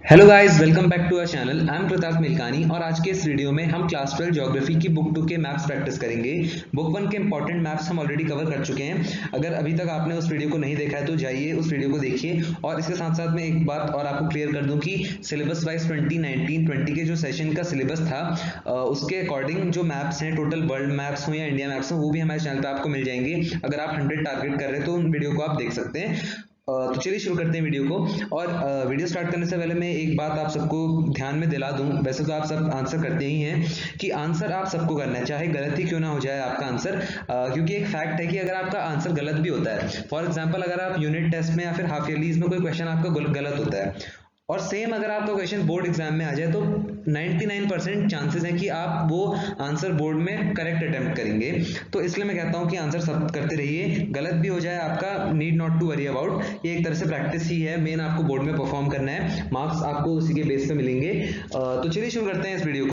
Hello guys, welcome back to our channel. I am Pratap Milkani और आज के इस वीडियो में हम क्लास 12 ज्योग्राफी की बुक 2 के मैप्स प्रैक्टिस करेंगे। बुक 1 के इंपॉर्टेंट मैप्स हम ऑलरेडी कवर कर चुके हैं। अगर अभी तक आपने उस वीडियो को नहीं देखा है तो जाइए उस वीडियो को देखिए। और इसके साथ साथ मैं एक बात और आपको क्लियर कर दूं कि सिलेबस वाइज 2019-20 के जो सेशन का सिलेबस था उसके अकॉर्डिंग जो मैप्स हैं, टोटल वर्ल्ड मैप्स हो या इंडिया मैप्स हो, वो भी हमारे चैनल पर आपको मिल जाएंगे। अगर आप 100 टारगेट कर रहे हैं तो उन वीडियो को आप देख सकते हैं। तो चलिए शुरू करते हैं वीडियो को। और वीडियो स्टार्ट करने से पहले मैं एक बात आप सबको ध्यान में दिला दूं। वैसे तो आप सब आंसर करते ही हैं कि आंसर आप सबको करना है, चाहे गलत ही क्यों ना हो जाए आपका आंसर। क्योंकि एक फैक्ट है कि अगर आपका आंसर गलत भी होता है, फॉर एग्जांपल अगर आप यूनिट टेस्ट में या फिर हाफ ईयरली में कोई क्वेश्चन आपका गलत होता है और सेम अगर आपका क्वेश्चन बोर्ड एग्जाम में आ जाए तो 99% चांसेस है कि आप वो आंसर बोर्ड में करेक्ट अटेम्प्ट करेंगे। तो इसलिए मैं कहता हूं कि आंसर सब करते रहिए, गलत भी हो जाए आपका need not to worry about. ये एक तरह से प्रैक्टिस ही है, मेन आपको बोर्ड में परफॉर्म करना है, मार्क्स आपको उसी के बेस पे मिलेंगे। तो चलिए शुरू करते हैं इस वीडियो को।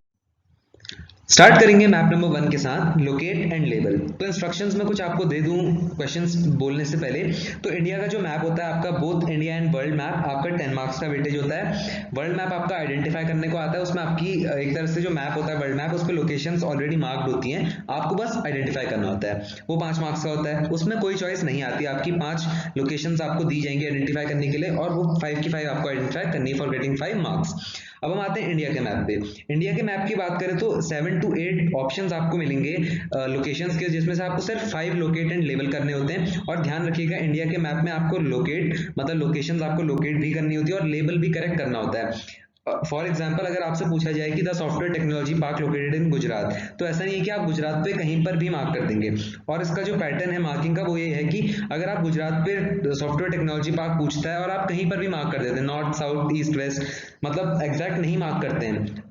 स्टार्ट करेंगे मैप नंबर 1 के साथ, लोकेट एंड लेबल। तो इंस्ट्रक्शंस में कुछ आपको दे दूं क्वेश्चंस बोलने से पहले। तो इंडिया का जो मैप होता है आपका, both India and world map, आपका 10 मार्क्स का वेटेज होता है। वर्ल्ड मैप आपका आइडेंटिफाई करने को आता है, उसमें आपकी एक तरह से जो मैप होता है वर्ल्ड मैप, उस पर लोकेशंस ऑलरेडी मार्क्ड होती हैं, आपको बस आइडेंटिफाई करना होता है। वो 5 मार्क्स का होता है, उसमें कोई चॉइस नहीं आती, आपकी 5 लोकेशंस आपको दी जाएंगी आइडेंटिफाई करने के लिए और वो 5 की 5 आपको आइडेंटिफाई करनी है फॉर गेटिंग 5 मार्क्स। अब हम आते हैं इंडिया के मैप पे। इंडिया के मैप की बात करें तो 7 to 8 ऑप्शंस आपको मिलेंगे लोकेशंस के, जिसमें से आपको सिर्फ 5 लोकेट एंड लेबल करने होते हैं। और ध्यान रखिएगा, इंडिया के मैप में आपको लोकेट मतलब लोकेशंस आपको लोकेट भी करनी होती है और लेबल भी करेक्ट करना होता है। फॉर एग्जाम्पल अगर आपसे पूछा जाए कि the software technology park located in Gujarat, तो ऐसा नहीं है कि आप गुजरात पे कहीं पर भी मार्क कर देंगे। और इसका जो पैटर्न है मार्किंग का वो ये है कि अगर आप गुजरात पे सॉफ्टवेयर टेक्नोलॉजी पार्क पूछता है और आप कहीं पर भी मार्क कर देते हैं, नॉर्थ साउथ ईस्ट वेस्ट, मतलब एग्जैक्ट नहीं मार्क करते हैं,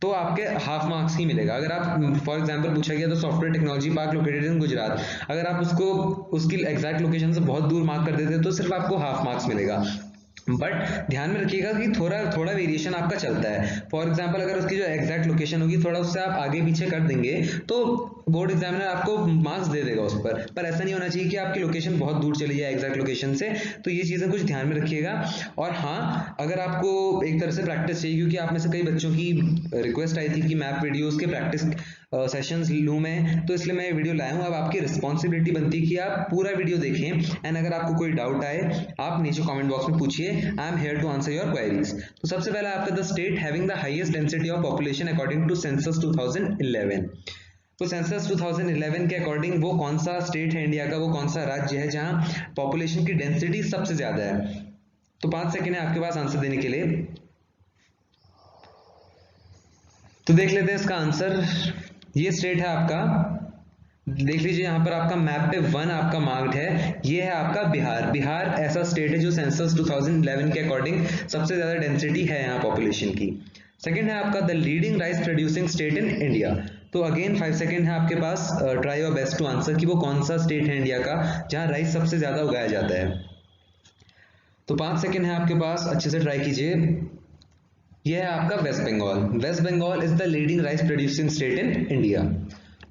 तो आपके हाफ मार्क्स ही मिलेगा। अगर आप फॉर एग्जांपल पूछा गया तो software technology park located in Gujarat, अगर आप उसको उसकी एग्जैक्ट लोकेशन से बहुत दूर मार्क कर देते हैं तो सिर्फ आपको हाफ मार्क्स मिलेगा। बट ध्यान में रखिएगा कि थोड़ा थोड़ा वेरिएशन आपका चलता है। फॉर एग्जांपल अगर उसकी जो एग्जैक्ट लोकेशन होगी थोड़ा उससे आप आगे पीछे कर देंगे तो बोर्ड एग्जामिनर आपको मार्क्स दे देगा उस पर ऐसा नहीं होना चाहिए कि आपकी लोकेशन बहुत दूर चली जाए एग्जैक्ट लोकेशन से। तो ये चीजें कुछ ध्यान में रखिएगा। और हाँ, अगर आपको एक तरह से प्रैक्टिस चाहिए, क्योंकि आप में से कई बच्चों की रिक्वेस्ट आई थी कि मैप वीडियोस के प्रैक्टिस सेशंस लूं मैं, तो इसलिए मैं ये वीडियो लाया हूं। अब आपकी रिस्पॉन्सिबिलिटी बनती है कि आप पूरा वीडियो देखें एंड अगर आपको कोई डाउट आए आप नीचे कमेंट बॉक्स में पूछिए। I am here to answer your queries. तो सबसे पहला आपका, the state having the highest density of population according to census 2011। तो सेंसस 2011 के अकॉर्डिंग वो कौन सा स्टेट है इंडिया का, वो कौन सा राज्य है जहां पॉपुलेशन की डेंसिटी सबसे ज्यादा है। तो 5 सेकंड है आपके पास आंसर देने के लिए। तो देख लेते हैं इसका आंसर। ये स्टेट है आपका, देख लीजिए यहाँ पर आपका मैप पे 1 आपका मार्क्ड है, ये है आपका बिहार। बिहार ऐसा स्टेट है जो सेंसस 2011 के अकॉर्डिंग सबसे ज्यादा डेंसिटी है यहाँ पॉपुलेशन की। सेकंड है आपका, the leading rice producing state in India. तो अगेन 5 सेकंड है आपके पास, try your best to answer कि वो कौन सा स्टेट है इंडिया का जहाँ राइस सबसे ज्यादा उगाया जाता है। तो 5 सेकंड है आपके पास, अच्छे से ट्राई कीजिए। यह है आपका West Bengal. West Bengal is the leading rice producing state in India.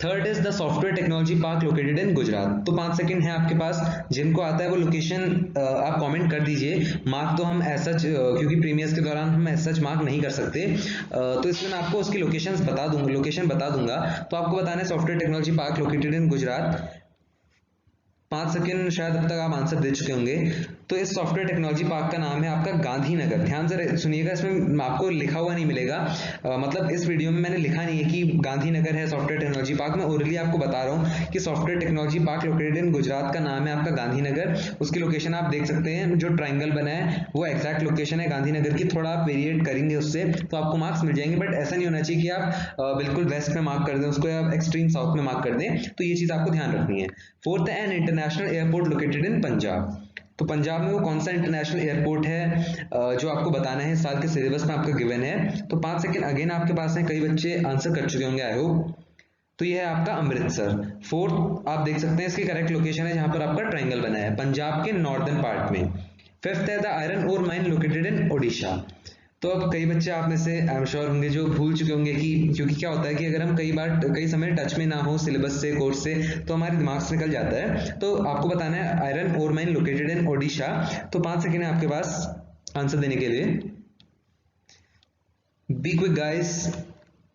Third is the software technology park located in Gujarat. तो 5 सेकंड है आपके पास, जिनको आता है वो लोकेशन आप कमेंट कर दीजिए। मार्क तो हम ऐसा क्योंकि प्रीमियर्स के दौरान हम ऐसा मार्क नहीं कर सकते, तो इसलिए मैं आपको उसकी लोकेशन बता दूंगा। तो आपको बताना है software technology park located in Gujarat. 5 second शायद अब तक आप आंसर दे चुके होंगे। तो इस सॉफ्टवेयर टेक्नोलॉजी पार्क का नाम है आपका गांधीनगर। ध्यान से सुनिएगा, इसमें आपको लिखा हुआ नहीं मिलेगा, मतलब इस वीडियो में मैंने लिखा नहीं है कि गांधीनगर है सॉफ्टवेयर टेक्नोलॉजी पार्क। मैं ओरली आपको बता रहा हूँ कि software technology park located in Gujarat का नाम है आपका गांधीनगर। उसकी लोकेशन आप देख सकते हैं, जो ट्राइंगल बना है वो एक्जैक्ट लोकेशन है गांधीनगर की। थोड़ा आप वेरिएट करेंगे उससे तो आपको मार्क्स मिल जाएंगे, बट ऐसा नहीं होना चाहिए कि आप बिल्कुल वेस्ट में मार्क कर दें उसको या एक्सट्रीम साउथ में मार्क कर दें। तो ये चीज आपको ध्यान रखनी है। फोर्थ है, एन इंटरनेशनल एयरपोर्ट लोकेटेड इन पंजाब। तो पंजाब में वो कौन सा इंटरनेशनल एयरपोर्ट है जो आपको बताना है, इस साल के सिलेबस में आपका गिवन है। तो 5 सेकंड अगेन आपके पास है, कई बच्चे आंसर कर चुके होंगे आई होप। तो ये है आपका अमृतसर। फोर्थ आप देख सकते हैं, इसकी करेक्ट लोकेशन है जहां पर आपका ट्रायंगल बना है पंजाब के नॉर्दर्न पार्ट में। फिफ्थ है, the iron ore mine located in Odisha. तो अब कई बच्चे आप में से आई एम श्योर होंगे जो भूल चुके होंगे कि, क्योंकि क्या होता है कि अगर हम कई समय टच में ना हो सिलेबस से, कोर्स से, तो हमारे दिमाग से निकल जाता है। तो आपको बताना है iron ore mine located in Odisha. तो 5 सेकंड है आपके पास आंसर देने के लिए। Be quick guys.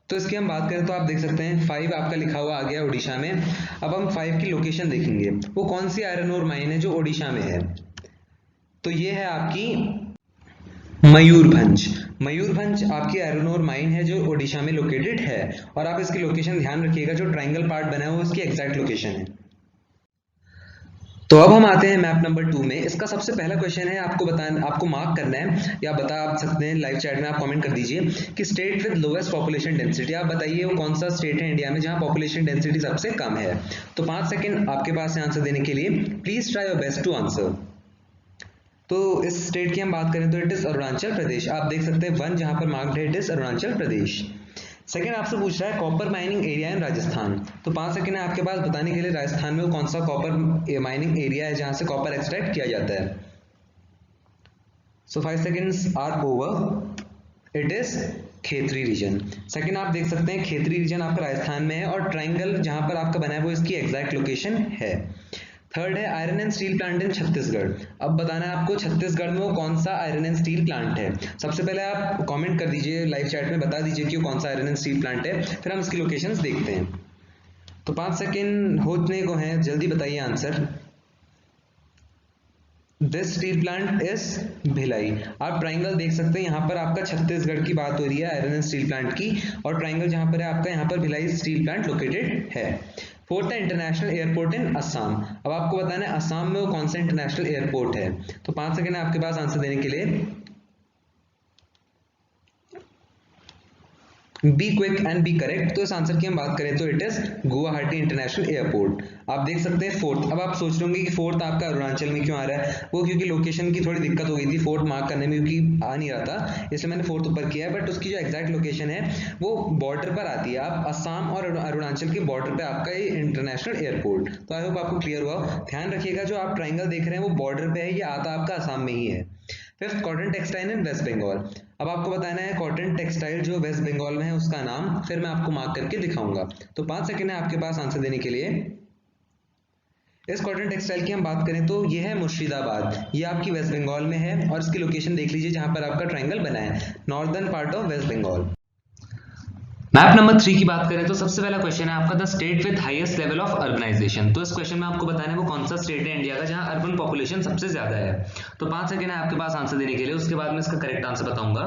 तो इसकी हम बात करें तो आप देख सकते हैं 5 आपका लिखा हुआ आ गया उड़ीसा में। अब हम 5 की लोकेशन देखेंगे, वो कौन सी आयरन ओर माइन है जो उड़ीसा में है। तो ये है आपकी मयूरभंज। मयूरभंज आपकी आयरन ओर माइन है जो ओडिशा में लोकेटेड है। और आप इसकी लोकेशन ध्यान रखिएगा, जो ट्रायंगल पार्ट बना है वो इसकी एग्जैक्ट लोकेशन है। तो अब हम आते हैं मैप नंबर 2 में। इसका सबसे पहला क्वेश्चन है, आपको मार्क करना है या बता आप सकते हैं लाइव चैट में, आप कमेंट कर दीजिए कि state with lowest population density. आप बताइए वो कौन सा स्टेट है इंडिया में जहां पॉपुलेशन डेंसिटी सबसे कम है। तो 5 सेकंड आपके पास है आंसर देने के लिए। Please try your best to answer. तो इस स्टेट की हम बात करें तो इट इज अरुणाचल प्रदेश। आप देख सकते हैं 1 जहां पर मार्क्ड है, it is Arunachal Pradesh. Second आपसे पूछ रहा है copper mining area in Rajasthan. तो 5 सेकंड है आपके पास बताने के लिए राजस्थान में वो कौन सा कॉपर माइनिंग एरिया है जहां से कॉपर एक्सट्रैक्ट किया जाता है। So 5 seconds are over. It is Khetri region. Second आप देख सकते हैं खेतरी रीजन आपका राजस्थान में है और ट्रायंगल जहां पर आपका बना है वो इसकी एग्जैक्ट लोकेशन है। थर्ड है iron and steel plant in Chhattisgarh. अब बताना है आपको छत्तीसगढ़ में वो कौन सा आयरन एंड स्टील प्लांट है। सबसे पहले आप कमेंट कर दीजिए लाइव चैट में, बता दीजिए कि वो कौन सा आयरन एंड स्टील प्लांट है, फिर हम इसकी लोकेशंस देखते हैं। तो 5 सेकंड होने को हैं, जल्दी बताइए answer. This steel plant is Bhilai. आप ट्राइंगल देख सकते हैं, यहाँ पर आपका छत्तीसगढ़ की बात हो रही है आयरन एंड स्टील प्लांट की, और ट्राइंगल जहां पर है आपका, यहाँ पर भिलाई स्टील प्लांट लोकेटेड है। फोर्थ है इंटरनेशनल एयरपोर्ट इन असम। अब आपको बताना है असम में वो कौन सा इंटरनेशनल एयरपोर्ट है। तो 5 सेकंड है आपके पास आंसर देने के लिए। Be quick and be correct. तो इस आंसर की हम बात करें तो it is Guwahati international airport. आप देख सकते हैं फोर्थ। अब आप सोच रहे होंगे कि फोर्थ आपका अरुणाचल में क्यों आ रहा है, वो क्योंकि लोकेशन की थोड़ी दिक्कत हो गई थी फोर्थ मार्क करने में, क्योंकि आ नहीं रहा था, इसलिए मैंने फोर्थ ऊपर किया है। बट उसकी जो एग्जैक्ट लोकेशन है वो बॉर्डर पर आती है, आप असम और अरुणाचल के बॉर्डर पे आपका ये इंटरनेशनल एयरपोर्ट। तो आई होप आपको क्लियर हुआ। ध्यान रखिएगा जो आप ट्राइंगल देख रहे हैं वो बॉर्डर पे है, ये आता आपका असम में ही है। Fifth cotton textile in West Bengal. अब आपको बताना है कॉटन टेक्सटाइल जो वेस्ट बंगाल में है उसका नाम, फिर मैं आपको मार्क करके दिखाऊंगा। तो 5 सेकंड है आपके पास आंसर देने के लिए। इस कॉटन टेक्सटाइल की हम बात करें तो ये है मुर्शिदाबाद, ये आपकी वेस्ट बंगाल में है, और इसकी लोकेशन देख लीजिए जहां पर आपका ट्रायंगल बना है, northern part of West Bengal. Map number 3 की बात करें तो सबसे पहला क्वेश्चन है आपका the state with highest level of urbanisation. तो इस क्वेश्चन में आपको बताना है वो कौन सा स्टेट है इंडिया का जहां अर्बन पॉपुलेशन सबसे ज्यादा है। तो 5 सेकंड है आपके पास आंसर देने के लिए, उसके बाद मैं इसका करेक्ट आंसर बताऊंगा।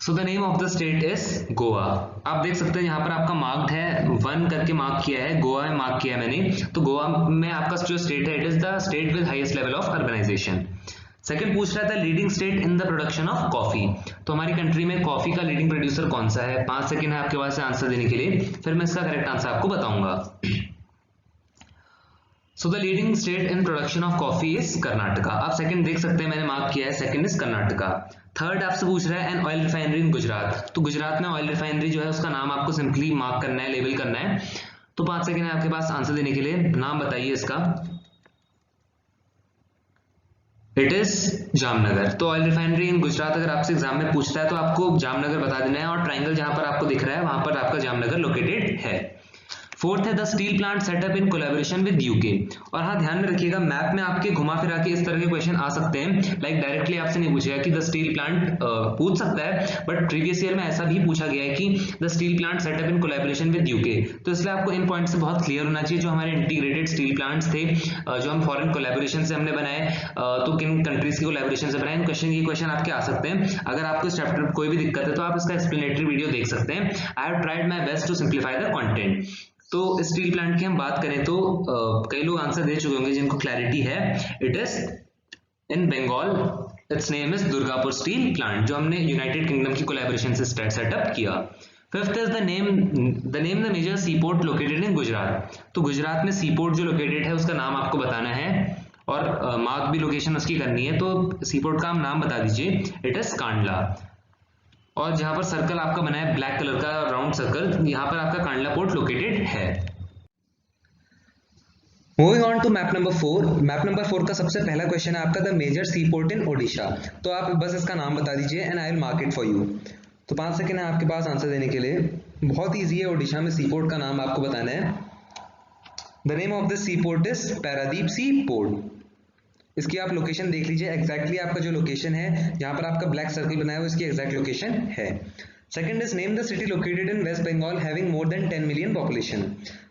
So the name of the state is Goa. आप देख सकते हैं यहाँ पर आपका मार्क्ड है 1 करके मार्क किया है, गोवा में मार्क किया है मैंने। तो गोवा में आपका जो स्टेट है it is the state with highest level of urbanisation. Second पूछ रहा था leading state in the production of coffee. तो हमारी कंट्री में कॉफी का लीडिंग प्रोड्यूसर कौन सा है। 5 सेकंड है आपके पास आंसर देने के लिए, फिर मैं इसका करेक्ट आंसर आपको बताऊंगा। So the leading state in production of coffee is Karnataka. आप सेकंड देख सकते हैं मैंने मार्क किया है, सेकंड इज कर्नाटका। थर्ड आपसे पूछ रहा है एन ऑयल रिफाइनरी इन गुजरात। तो गुजरात में ऑयल रिफाइनरी जो है उसका नाम आपको सिंपली मार्क करना है, लेबल करना है। तो 5 सेकंड है आपके पास आंसर देने के लिए, नाम बताइए इसका। It is Jamnagar. तो ऑयल रिफाइनरी इन गुजरात अगर आपसे एग्जाम में पूछता है तो आपको जामनगर बता देना है, और ट्राइंगल जहां पर आपको दिख रहा है वहां पर आपका जामनगर लोकेटेड है। फोर्थ है the steel plant setup in collaboration with UK. और हाँ ध्यान में रखिएगा मैप में आपके घुमा फिरा के इस तरह के क्वेश्चन आ सकते हैं, लाइक डायरेक्टली आपसे नहीं पूछेगा कि द स्टील प्लांट, पूछ सकता है बट प्रीवियस ईयर में ऐसा भी पूछा गया है कि the steel plant setup in collaboration with UK. तो इसलिए आपको इन पॉइंट से बहुत क्लियर होना चाहिए जो हमारे इंटीग्रेटेड स्टील प्लांट्स थे जो हम फॉरेन कोलैबोरेशन से हमने बनाए, तो किन कंट्रीज की कोलैबोरेशन से बनाए। ये क्वेश्चन आपके आ सकते हैं। अगर आपको इस चैप्टर में कोई भी दिक्कत है तो आप इसका एक्सप्लेनेटरी वीडियो देख सकते हैं। I have tried my best to simplify the content. तो स्टील प्लांट की हम बात करें तो कई लोग आंसर दे चुके होंगे जिनको क्लैरिटी है। It is in Bengal, its name is Durgapur steel plant, जो हमने यूनाइटेड किंगडम की कोलैबोरेशन से सेटअप किया। Fifth is the name the major sea port located in Gujarat. तो गुजरात में सी पोर्ट जो लोकेटेड है उसका नाम आपको बताना है, और मार्क भी लोकेशन उसकी करनी है। तो सी पोर्ट का नाम बता दीजिए। It is Kandla. और जहां पर सर्कल आपका बना है ब्लैक कलर का राउंड सर्कल, यहां पर आपका कांडला पोर्ट लोकेटेड है। Moving on to map number 4। Map number 4 का सबसे पहला क्वेश्चन है आपका the major sea port in Odisha. तो आप बस इसका नाम बता दीजिए and I will mark it for you. तो 5 सेकंड है आपके पास आंसर देने के लिए। बहुत ईजी है, ओडिशा में सी पोर्ट का नाम आपको बताना है। The name of the sea port is Paradip sea port. इसकी आप लोकेशन देख लीजिए, एग्जैक्टली आपका जो लोकेशन है जहां पर आपका ब्लैक सर्कल बनाया हुआ इसकी एग्जैक्ट लोकेशन है। Second is name the city located in West Bengal having more than 10 million population.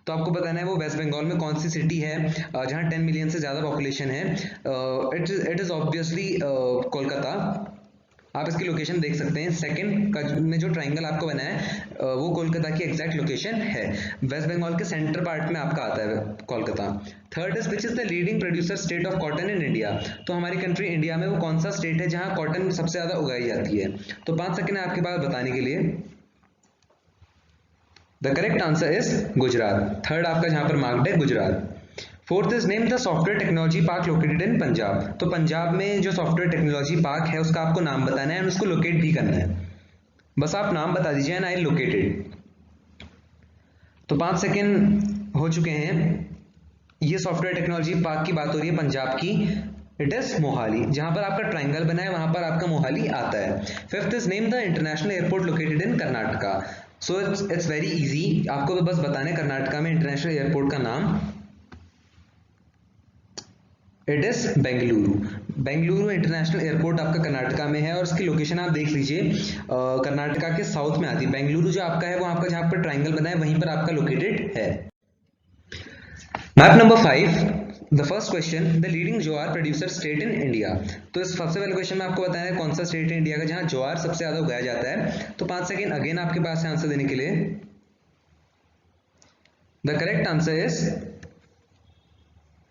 तो आपको बताना है वो वेस्ट बंगाल में कौन सी सिटी है जहां 10 मिलियन से ज्यादा पॉपुलेशन है। It is obviously Kolkata. आप इसकी लोकेशन देख सकते हैं, सेकंड में जो ट्राइंगल आपको बना है वो कोलकाता की एग्जैक्ट लोकेशन है। वेस्ट बंगाल के सेंटर पार्ट में आपका आता है Kolkata. Third is which is the leading producer state of cotton in India. तो हमारी कंट्री इंडिया में वो कौन सा स्टेट है जहां कॉटन सबसे ज्यादा उगाई जाती है। तो 5 सेकंड है आपके पास बताने के लिए। The correct answer is Gujarat. Third आपका जहां पर मार्क्ड है Gujarat. Fourth is name the software technology park located इन पंजाब। तो पंजाब में जो सॉफ्टवेयर टेक्नोलॉजी पार्क है उसका आपको नाम बताना है और उसको लोकेट भी करना है। बस आप नाम बता दीजिए एंड आई लोकेटेड। तो 5 सेकंड हो चुके हैं। ये सॉफ्टवेयर टेक्नोलॉजी पार्क की बात हो रही है पंजाब की। It is Mohali. जहां पर आपका ट्राइंगल बना है वहां पर आपका मोहाली आता है। Fifth is name the international airport located in Karnataka. So it's very easy, आपको बस बताना है कर्नाटका में इंटरनेशनल एयरपोर्ट का नाम। It is Bengaluru. Bengaluru international airport आपका कर्नाटका में है और उसकी लोकेशन आप देख लीजिए, कर्नाटका के साउथ में आती है। बेंगलुरु जो आपका है वो आपका जहां पर ट्राइंगल बना है वहीं पर आपका लोकेटेड है। Map number 5, the first question, the leading jowar producer state in India. तो इस सबसे पहले क्वेश्चन में आपको बताना है कौन सा स्टेट है इंडिया का जहां ज्वार सबसे ज्यादा उगाया जाता है। तो 5 सेकंड अगेन आपके पास है आंसर देने के लिए। The correct answer is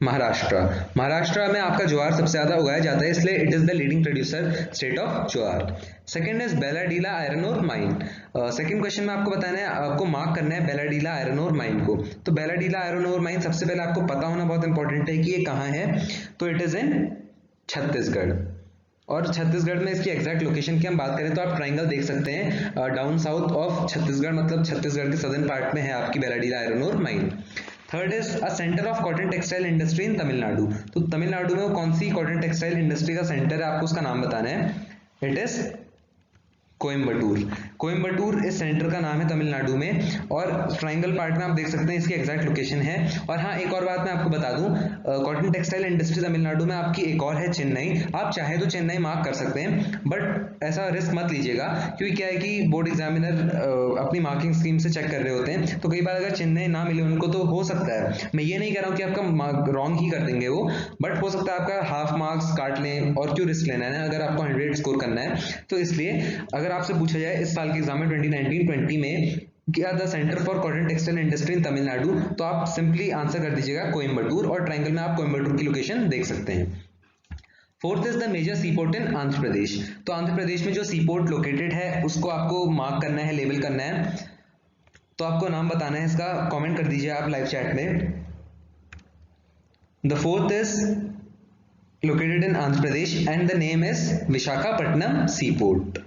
Maharashtra. Maharashtra में आपका ज्वार सबसे ज्यादा उगाया जाता है, इसलिए it is the leading producer state of jowar. Second is Bailadila iron ore mine. Second question में आपको बताना है, आपको मार्क करना है बेलाडीला आयरन ओर माइन को। तो बेलाडीला आयरन ओर माइन सबसे पहले आपको पता होना बहुत इंपॉर्टेंट है कि ये कहाँ है। तो इट इज इन छत्तीसगढ़। और छत्तीसगढ़ में इसकी एग्जैक्ट लोकेशन की हम बात करें तो आप ट्राइंगल देख सकते हैं, डाउन साउथ ऑफ छत्तीसगढ़, मतलब छत्तीसगढ़ के सदर्न पार्ट में है आपकी Bailadila iron ore mine. Third is a centre of cotton textile industry in Tamil Nadu. तो तमिलनाडु में वो कौन सी कॉटन टेक्सटाइल इंडस्ट्री का सेंटर है, आपको उसका नाम बताना है। It is Coimbatore. कोयम्बटूर इस सेंटर का नाम है तमिलनाडु में, और ट्राइंगल पार्ट में आप देख सकते हैं इसकी एग्जैक्ट लोकेशन है। और हाँ, एक और बात मैं आपको बता दूं, कॉटन टेक्सटाइल इंडस्ट्री तमिलनाडु में आपकी एक और है चेन्नई। आप चाहे तो चेन्नई मार्क कर सकते हैं, बट ऐसा रिस्क मत लीजिएगा, क्योंकि क्या है कि बोर्ड एग्जामिनर अपनी मार्किंग स्कीम से चेक कर रहे होते हैं, तो कई बार अगर चेन्नई ना मिले उनको तो हो सकता है, मैं ये नहीं कह रहा हूँ कि आपका रॉन्ग ही कर देंगे वो, बट हो सकता है आपका हाफ मार्क्स काट लें, और क्यों रिस्क लेना है अगर आपको 100 स्कोर करना है। तो इसलिए अगर आपसे पूछा जाए इस साल के एग्जाम में 2019-20 में क्या the centre for cotton textile industry in Tamil Nadu, तो आप सिंपली आंसर कर दीजिएगा कोयम्बटूर, और ट्राइंगल में आप कोयम्बटूर की लोकेशन देख सकते हैं। Fourth is the major seaport in Andhra Pradesh. तो आंध्र प्रदेश में जो सीपोर्ट लोकेटेड है उसको आपको मार्क करना है, लेबल करना है। तो आपको नाम बताना है इसका, कमेंट कर दीजिए आप लाइव चैट में। The fourth is located in Andhra Pradesh and the name is Visakhapatnam Seaport.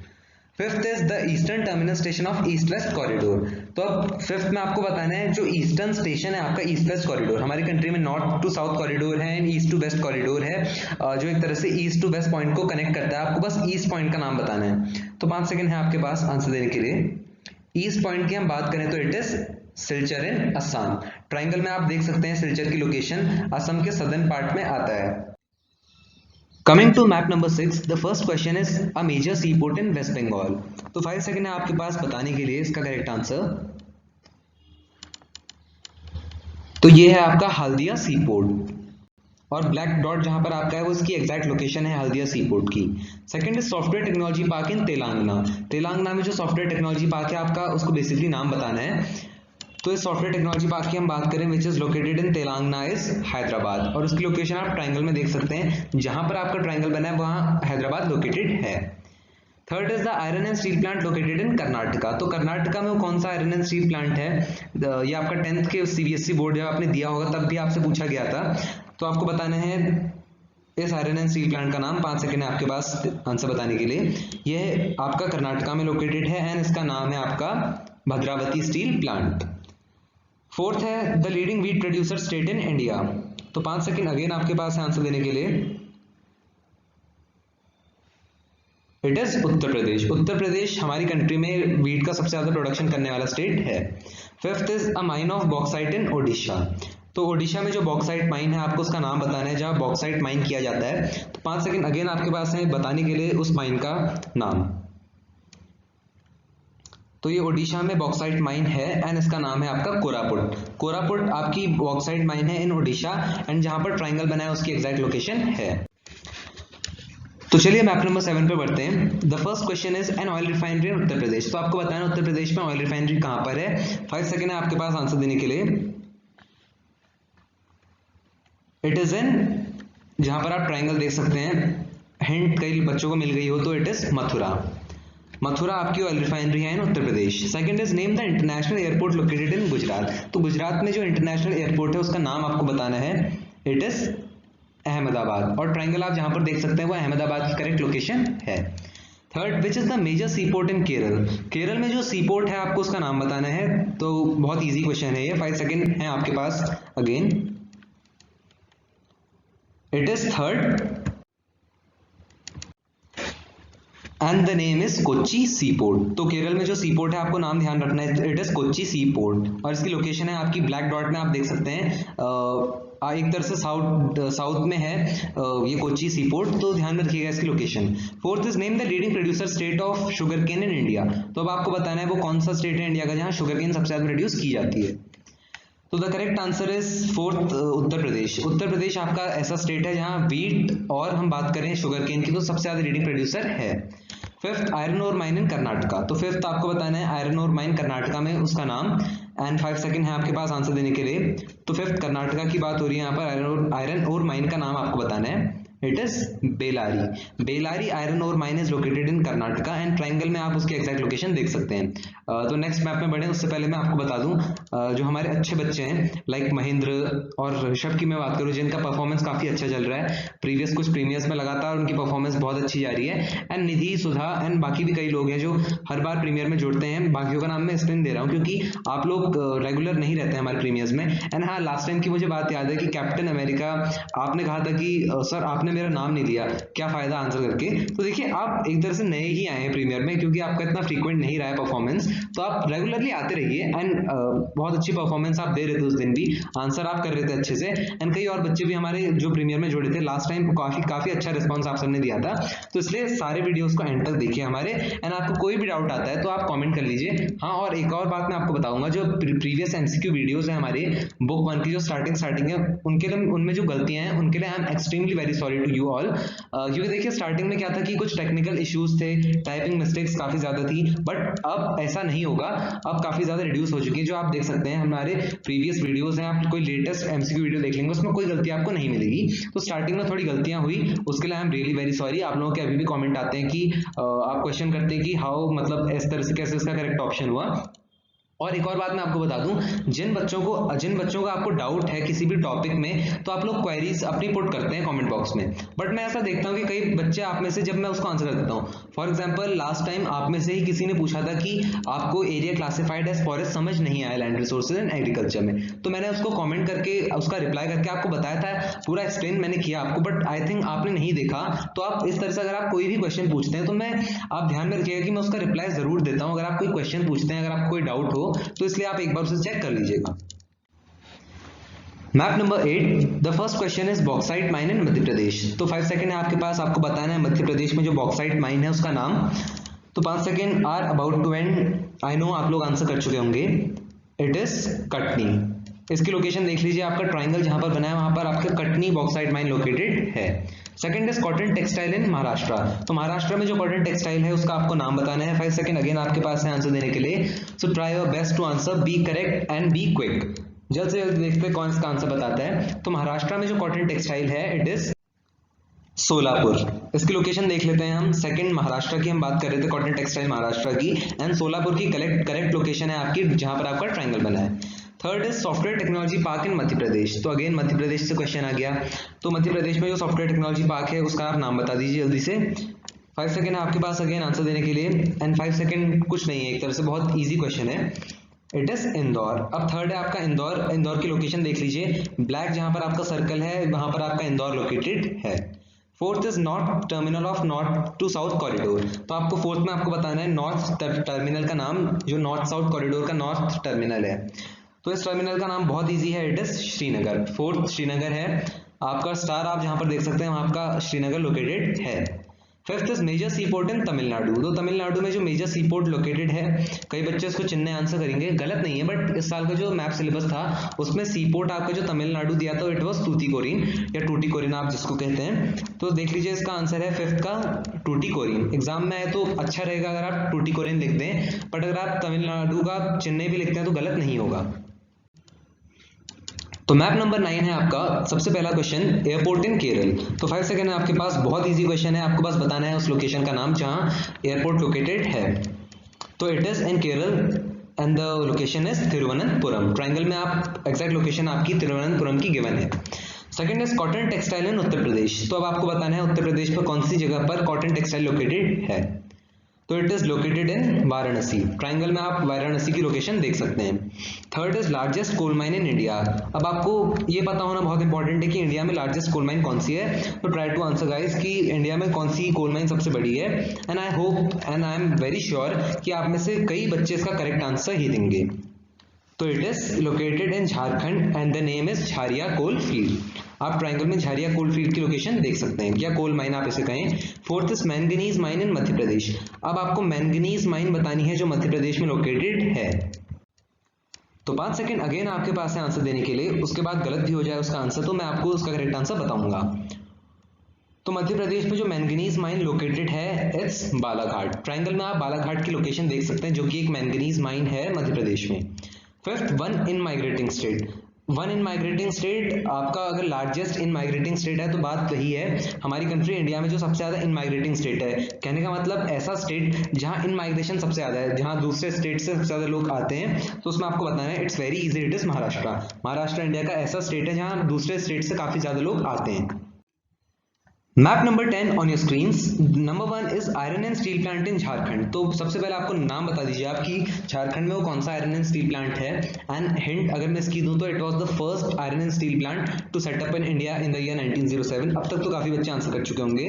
Fifth is the eastern terminal station of east west corridor. तो अब फिफ्थ में आपको बताना है जो ईस्टर्न स्टेशन है आपका ईस्ट वेस्ट कॉरिडोर। हमारी कंट्री में नॉर्थ टू साउथ कॉरिडोर है and east to west corridor है, जो एक तरह से ईस्ट टू वेस्ट पॉइंट को कनेक्ट करता है। आपको बस ईस्ट पॉइंट का नाम बताना है। तो 5 सेकंड है आपके पास आंसर देने के लिए। ईस्ट पॉइंट की हम बात करें तो it is Silchar in Assam. Triangle में आप देख सकते हैं सिलचर की लोकेशन असम के सदर्न पार्ट में आता है। Coming to map number 6, the first question is a major seaport in West Bengal. तो 5 सेकंड है आपके पास बताने के लिए इसका करेक्ट आंसर। तो ये है आपका हल्दिया सीपोर्ट, और ब्लैक डॉट जहां पर आपका है वो इसकी एग्जैक्ट लोकेशन है हल्दिया सीपोर्ट की। Second is software technology park इन तेलंगाना। तेलंगाना में जो सॉफ्टवेयर टेक्नोलॉजी पार्क है आपका, उसको बेसिकली नाम बताना है। तो इस सॉफ्टवेयर टेक्नोलॉजी पार्क की हम बात करें which is located in Telangana is Hyderabad, और उसकी लोकेशन आप ट्राइंगल में देख सकते हैं, जहां पर आपका ट्राइंगल बना है वहां हैदराबाद लोकेटेड है। Third is the iron and steel plant located in Karnataka. तो कर्नाटका में कौन सा आयरन एंड स्टील प्लांट है, ये आपका 10th के सीबीएसई बोर्ड जब आपने दिया होगा तब भी आपसे पूछा गया था। तो आपको बताना है इस आयरन एंड स्टील प्लांट का नाम। 5 सेकंड है आपके पास आंसर बताने के लिए। यह आपका कर्नाटका में लोकेटेड है एंड इसका नाम है आपका भद्रावती स्टील प्लांट। फोर्थ है the leading wheat producer state in India. तो 5 सेकंड अगेन आपके पास है आंसर देने के लिए। इट इज उत्तर प्रदेश। उत्तर प्रदेश हमारी कंट्री में व्हीट का सबसे ज्यादा प्रोडक्शन करने वाला स्टेट है। Fifth is a mine of bauxite in Odisha. तो ओडिशा में जो बॉक्साइट माइन है आपको उसका नाम बताना है जहां बॉक्साइट माइन किया जाता है। तो 5 सेकंड अगेन आपके पास है बताने के लिए उस माइन का नाम। तो ये ओडिशा में बॉक्साइट माइन है एंड इसका नाम है आपका कोरापुट। कोरापुट आपकी बॉक्साइट माइन है इन ओडिशा एंड जहां पर ट्रायंगल बना है उसकी एग्जैक्ट लोकेशन है। तो चलिए मैप नंबर 7 पे बढ़ते हैं। The first question is an oil refinery in Uttar Pradesh. तो आपको बताना है उत्तर प्रदेश में ऑयल रिफाइनरी कहां पर है। 5 सेकंड है आपके पास आंसर देने के लिए। इट इज इन, जहां पर आप ट्रायंगल देख सकते हैं, हिंट कई बच्चों को मिल गई हो तो इट इज मथुरा। मथुरा आपकी ऑयल रिफाइनरी है in Uttar Pradesh. Second is name the international airport located in Gujarat. तो गुजरात में जो इंटरनेशनल एयरपोर्ट है उसका नाम आपको बताना है। It is Ahmedabad. और ट्रायंगल आप जहां पर देख सकते हैं वो अहमदाबाद की करेक्ट लोकेशन है। Third, which is the major sea port in Kerala. Kerala में जो सी पोर्ट है आपको उसका नाम बताना है। तो बहुत इजी क्वेश्चन है ये। 5 सेकंड है आपके पास again. It is third and the name is Kochi sea port. तो केरल में जो सी पोर्ट है आपको नाम ध्यान रखना है। It is Kochi sea port और इसकी लोकेशन है आपकी ब्लैक डॉट में आप देख सकते हैं। एक तरह से साउथ में है ये कोच्चि सी पोर्ट, तो ध्यान में रखिएगा इसकी location. Fourth is name the leading producer state of sugar cane in India. तो अब आपको बताना है वो कौन सा स्टेट है इंडिया का जहां शुगर केन सबसे ज्यादा प्रोड्यूस की जाती है। तो the correct answer is fourth, Uttar Pradesh. Uttar Pradesh आपका ऐसा स्टेट है जहां व्हीट और हम बात करें शुगर केन की तो सबसे ज्यादा लीडिंग प्रोड्यूसर है। Fifth, iron ore mine in Karnataka. तो फिफ्थ आपको बताना है आयरन ओर माइन कर्नाटका में उसका नाम एंड 5 सेकंड है आपके पास आंसर देने के लिए। तो फिफ्थ कर्नाटका की बात हो रही है यहाँ पर। आयरन ओर माइन का नाम आपको बताना है। It is Bellary. Bellary iron ore mine is located in Karnataka and triangle में आप उसकी एग्जैक्ट लोकेशन देख सकते हैं। तो नेक्स्ट मैप में बढ़े उससे पहले मैं आपको बता दूं जो हमारे अच्छे बच्चे हैं लाइक महेंद्र और ऋषभ की मैं बात करूं जिनका परफॉर्मेंस काफी अच्छा चल रहा है प्रीवियस कुछ प्रीमियर्स में लगातार उनकी परफॉर्मेंस बहुत अच्छी जा रही है। एंड निधि, सुधा एंड बाकी भी कई लोग हैं जो हर बार प्रीमियर में जुड़ते हैं। बाकियों का नाम मैं इसलिए दे रहा हूँ क्योंकि आप लोग रेगुलर नहीं रहते हैं हमारे प्रीमियर्स में। एंड हाँ, लास्ट टाइम की मुझे बात याद है कि कैप्टन अमेरिका आपने कहा था कि सर आपने मेरा नाम नहीं लिया, क्या फायदा आंसर करके। तो देखिए आप एक तरह से नए ही आए हैं प्रीमियर में क्योंकि आपका इतना फ्रीक्वेंट नहीं रहा है परफॉर्मेंस, तो आप रेगुलरली आते रहिए। एंड बहुत अच्छी परफॉर्मेंस आप दे रहे थे उस दिन भी, आंसर आप कर रहे थे अच्छे से। एंड कई और बच्चे भी हमारे जो प्रीमियर में जुड़े थे लास्ट टाइम काफी अच्छा रिस्पॉन्स आप सबने दिया था। तो इसलिए सारे वीडियोस को एंड तक देखिए हमारे। एंड आपको कोई भी डाउट आता है तो आप कमेंट कर लीजिए। हाँ, और एक और बात मैं आपको बताऊंगा, जो प्रीवियस एमसीक्यू वीडियोस है हमारे बुक 1 की जो स्टार्टिंग है उनके लिए, उनमें जो गलतियां हैं उनके लिए I am extremely very sorry to you all. क्योंकि देखिए स्टार्टिंग में क्या था कि कुछ टेक्निकल इश्यूज थे, टाइपिंग मिस्टेक्स काफी ज्यादा थी, बट अब ऐसा नहीं होगा। अब काफी ज्यादा रिड्यूस हो चुकी है। जो आप देख सकते हैं हमारे प्रीवियस वीडियोस हैं, आप कोई लेटेस्ट एमसीक्यू वीडियो देख लेंगे उसमें कोई गलती आपको नहीं मिलेगी। तो स्टार्टिंग में थोड़ी गलतियां हुई, उसके लिए I am really very sorry. आप लोगों के अभी भी कमेंट आते हैं कि आप क्वेश्चन करते हैं कि हाउ, मतलब इस तरह से कैसे इसका करेक्ट ऑप्शन हुआ। और एक और बात मैं आपको बता दूं, जिन बच्चों का आपको डाउट है किसी भी टॉपिक में तो आप लोग क्वेरीज अपनी पुट करते हैं कमेंट बॉक्स में। बट मैं ऐसा देखता हूं कि कई बच्चे आप में से, जब मैं उसको आंसर कर देता हूं, फॉर एग्जांपल लास्ट टाइम आप में से ही किसी ने पूछा था कि आपको एरिया क्लासिफाइड एज फॉरेस्ट समझ नहीं आया लैंड रिसोर्सेज एंड एग्रीकल्चर में, तो मैंने उसको कॉमेंट करके उसका रिप्लाई करके आपको बताया था, पूरा एक्सप्लेन मैंने किया आपको, बट आई थिंक आपने नहीं देखा। तो आप इस तरह से अगर आप कोई भी क्वेश्चन पूछते हैं तो आप ध्यान में रखिएगा कि मैं उसका रिप्लाई जरूर देता हूं। अगर आप कोई क्वेश्चन पूछते हैं, अगर आपको कोई डाउट हो तो इसलिए आप एक बार उसे चेक कर लीजिएगा। Map number 8, the first question is bauxite mine in Madhya Pradesh. तो 5 सेकंड है आपके पास, आपको बताना है मध्य प्रदेश में जो बॉक्साइट माइन है उसका नाम। तो 5 second are about to end. I know आप लोग आंसर कर चुके होंगे। It is Katni. इसकी लोकेशन देख लीजिए, आपका ट्राइंगल जहां पर बना है वहां पर आपका कटनी बॉक्साइट माइन लोकेटेड है। सेकंड इज कॉटन टेक्सटाइल इन महाराष्ट्र। तो महाराष्ट्र में जो कॉटन टेक्सटाइल है उसका आपको नाम बताना है। 5 सेकंड अगेन आपके पास है आंसर देने के लिए। So try your best to answer, be correct and be quick. जल्द से जल्द देखते हैं कौन इसका आंसर बताता है। तो महाराष्ट्र में जो कॉटन टेक्सटाइल है इट इज सोलापुर। इसकी लोकेशन देख लेते हैं हम। सेकंड, महाराष्ट्र की हम बात कर रहे थे, कॉटन टेक्सटाइल महाराष्ट्र की, एंड सोलापुर की करेक्ट लोकेशन है आपकी जहां पर आपका ट्रायंगल बना है। Third is software technology park in Madhya Pradesh. तो अगेन मध्य प्रदेश से क्वेश्चन आ गया। तो मध्य प्रदेश में जो सॉफ्टवेयर टेक्नोलॉजी पार्क है उसका आप नाम बता दीजिए जल्दी से। 5 सेकंड है आपके पास अगेन आंसर देने के लिए। एंड 5 सेकंड कुछ नहीं है, एक तरह से बहुत ईजी क्वेश्चन है। It is Indore. अब थर्ड है आपका इंदौर। इंदौर की लोकेशन देख लीजिए, ब्लैक जहां पर आपका सर्कल है वहां पर आपका इंदौर लोकेटेड है। Fourth is north terminal of north to south corridor. तो आपको फोर्थ में आपको बताना है नॉर्थ टर्मिनल का नाम, जो नॉर्थ साउथ कॉरिडोर का नॉर्थ टर्मिनल है। तो इस टर्मिनल का नाम बहुत इजी है, it is Srinagar. Fourth Srinagar है, आपका स्टार आप जहां पर देख सकते हैं वहां आपका श्रीनगर लोकेटेड है। Fifth is major sea port in Tamil Nadu. तो तमिलनाडु में जो मेजर सी पोर्ट लोकेटेड है, कई बच्चे इसको चेन्नई आंसर करेंगे, गलत नहीं है, बट इस साल का जो मैप सिलेबस था उसमें सी पोर्ट आपका जो तमिलनाडु दिया था इट वाज टूटीकोरिन या टूटीकोरिन आप जिसको कहते हैं। तो देख लीजिए इसका आंसर है फिफ्थ का टूटीकोरिन। एग्जाम में आए तो अच्छा रहेगा अगर आप टूटीकोरिन लिख दें, बट अगर आप तमिलनाडु का चेन्नई भी लिखते हैं तो गलत नहीं होगा। तो मैप नंबर 9 है आपका सबसे पहला क्वेश्चन, एयरपोर्ट इन केरल। तो 5 सेकंड है आपके पास, बहुत इजी क्वेश्चन है, आपको बस बताना है उस लोकेशन का नाम जहां एयरपोर्ट लोकेटेड है। तो it is in Kerala and the location is Thiruvananthapuram. Triangle में आप एग्जैक्ट लोकेशन आपकी तिरुवनंतपुरम की गिवन है। Second is cotton textile in Uttar Pradesh. तो अब आपको बताना है उत्तर प्रदेश पर कौन सी जगह पर कॉटन टेक्सटाइल लोकेटेड है। तो it is located in Varanasi. Triangle में आप वाराणसी की लोकेशन देख सकते हैं। Third is largest coal mine in India. अब आपको ये पता होना बहुत इंपॉर्टेंट है कि इंडिया में लार्जेस्ट कोल माइन कौन सी है। तो ट्राई टू आंसर गाइस कि इंडिया में कौन सी कोल माइन सबसे बड़ी है, and I hope and I am very sure कि आप में से कई बच्चे इसका करेक्ट आंसर ही देंगे। तो it is located in Jharkhand and the name is Jharia coal field. आप ट्रायंगल में झारिया कोल फील्ड की लोकेशन देख सकते हैं, या कोल माइन आप इसे कहें। Fourth is manganese mine in Madhya Pradesh. अब आपको मैंगनीज माइन बतानी है जो मध्य प्रदेश में लोकेटेड है। तो 5 सेकंड अगेन आपके पास है आंसर देने के लिए, उसके बाद गलत भी हो जाए उसका आंसर तो मैं आपको उसका करेक्ट आंसर बताऊंगा। तो मध्य प्रदेश में जो मैंगनीज माइन लोकेटेड है इट्स बालाघाट। ट्रायंगल में आप बालाघाट की लोकेशन देख सकते हैं जो कि एक मैंगनीज माइन है मध्य प्रदेश में। Fifth, one in migrating state. One in migrating state आपका अगर लार्जेस्ट इन माइग्रेटिंग स्टेट है तो बात वही है, हमारी कंट्री इंडिया में जो सबसे ज्यादा इन माइग्रेटिंग स्टेट है, कहने का मतलब ऐसा स्टेट जहां इन माइग्रेशन सबसे ज्यादा है, जहां दूसरे स्टेट से सबसे ज्यादा लोग आते हैं, तो उसमें आपको बताना है it's very easy, it is Maharashtra. Maharashtra India का ऐसा स्टेट है जहां दूसरे स्टेट से काफी ज्यादा लोग आते हैं। Map number 10 on your screens. Number 1 is iron and steel plant in Jharkhand. तो सबसे पहले आपको नाम बता दीजिए आप कि झारखंड में वो कौन सा आयरन एंड स्टील प्लांट है। एंड हिंट अगर मैं इसकी दूं तो it was the first iron and steel plant to set up in India in the year 1907। अब तक तो काफी बच्चे आंसर कर चुके होंगे।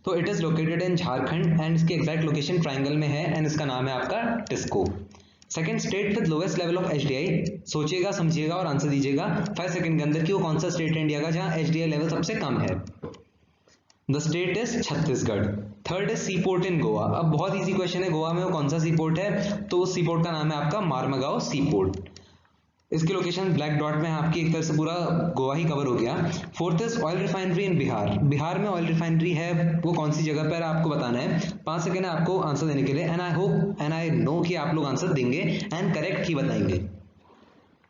तो it is located in Jharkhand and इसकी एग्जैक्ट लोकेशन ट्रायंगल में है एंड इसका नाम है आपका TISCO. Second, state with lowest level of HDI. सोचिएगा, समझिएगा और आंसर दीजिएगा 5 सेकंड के अंदर कि वो कौन सा स्टेट है इंडिया का जहां एचडीआई लेवल सबसे कम है। The state is Chhattisgarh. Third is sea port in Goa. अब बहुत इजी क्वेश्चन है, गोवा में वो कौन सा सी पोर्ट है, तो उस सी पोर्ट का नाम है आपका मार्मागांव सी पोर्ट। इसकी लोकेशन ब्लैक डॉट में है आपकी, एक तरह से पूरा गोवा ही कवर हो गया। फोर्थ इज ऑयल रिफाइनरी इन बिहार। बिहार में ऑयल रिफाइनरी है, वो कौन सी जगह पर आपको बताना है। 5 सेकंड है आपको आंसर देने के लिए, and I hope and I no कि आप लोग आंसर देंगे एंड करेक्ट ही बताएंगे।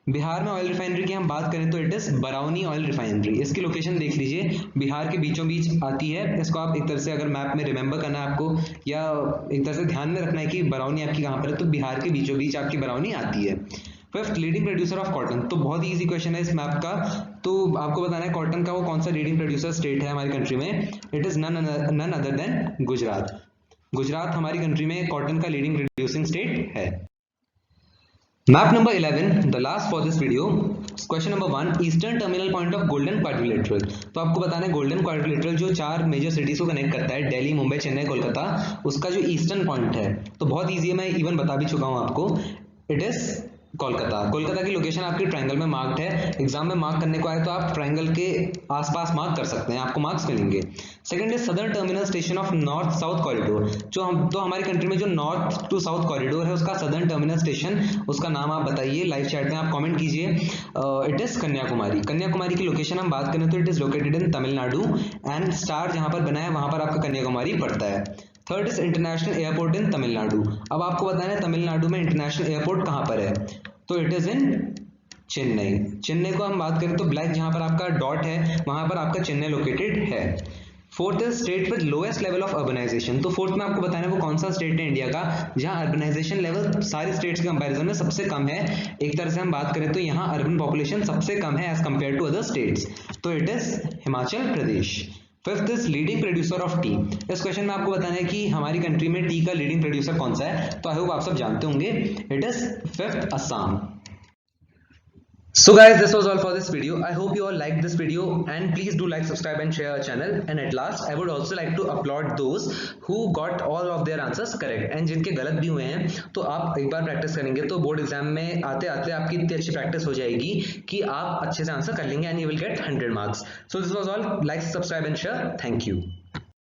बिहार में ऑयल रिफाइनरी की हम बात करें तो it is Barauni oil refinery. इसकी लोकेशन देख लीजिए, बिहार के बीचों बीच आती है। इसको आप एक तरह से अगर मैप में रिमेंबर करना है आपको, या एक तरह से ध्यान में रखना है कि बरौनी आपकी कहां पर है, तो बिहार के बीचों बीच आपकी बरौनी आती है। Fifth, leading producer of cotton. तो बहुत ही इजी क्वेश्चन है इस मैप का, तो आपको बताना है कॉटन का वो कौन सा लीडिंग प्रोड्यूसर स्टेट है हमारी कंट्री में। It is none other than Gujarat. Gujarat हमारी कंट्री में कॉटन का लीडिंग प्रोड्यूसिंग स्टेट है। Map number 11, the last for this video. Question number 1, eastern terminal point of golden quadrilateral. तो आपको बताना है गोल्डन क्वाड्रिलेटरल जो 4 मेजर सिटीज को कनेक्ट करता है, दिल्ली, मुंबई, चेन्नई, कोलकाता, उसका जो ईस्टर्न पॉइंट है, तो बहुत ईजी है, मैं इवन बता भी चुका हूं आपको। It is Kolkata. कोलकाता की लोकेशन आपकी ट्रायंगल में मार्क्ड है। एग्जाम में मार्क करने को आए तो आप ट्रायंगल के आसपास मार्क कर सकते हैं, आपको मार्क्स मिलेंगे। Second is southern terminal station of north south corridor. तो हमारी कंट्री में जो नॉर्थ टू साउथ कॉरिडोर है उसका सदर्न टर्मिनल स्टेशन, उसका नाम आप बताइए, लाइव चैट में आप कमेंट कीजिए। It is Kanyakumari. कन्याकुमारी की लोकेशन हम बात करें तो it is located in Tamil Nadu and star जहां पर बना है वहां पर आपका कन्याकुमारी पड़ता है। थर्ड इज इंटरनेशनल एयरपोर्ट इन तमिलनाडु। अब आपको बताना है तमिलनाडु में इंटरनेशनल एयरपोर्ट कहां पर है, तो इट इज इन चेन्नई। चेन्नई को हम बात करें तो ब्लैक जहां पर आपका डॉट है वहां पर आपका चेन्नई लोकेटेड है। Fourth is state with lowest level of urbanisation. तो फोर्थ में आपको बताना है वो कौन सा स्टेट है इंडिया का जहां अर्बनाइजेशन लेवल सारे स्टेट्स के कंपैरिजन में सबसे कम है। एक तरह से हम बात करें तो यहाँ अर्बन पॉपुलेशन सबसे कम है as compare to other states, तो it is Himachal Pradesh. Fifth is leading producer of tea. इस क्वेश्चन में आपको बताना है कि हमारी कंट्री में टी का लीडिंग प्रोड्यूसर कौन सा है, तो आई होप आप सब जानते होंगे, it is fifth Assam. So guys, this was all for this video. I hope you all liked this video, and please do like, subscribe and share our channel. And at last I would also like to applaud those who got all of their answers correct, and जिनके गलत भी हुए हैं तो आप एक बार practice करेंगे तो बोर्ड एग्जाम में आते आते आपकी इतनी अच्छी प्रैक्टिस हो जाएगी कि आप अच्छे से आंसर कर लेंगे, and you will get 100 marks. So this was all. Like, subscribe and share. Thank you.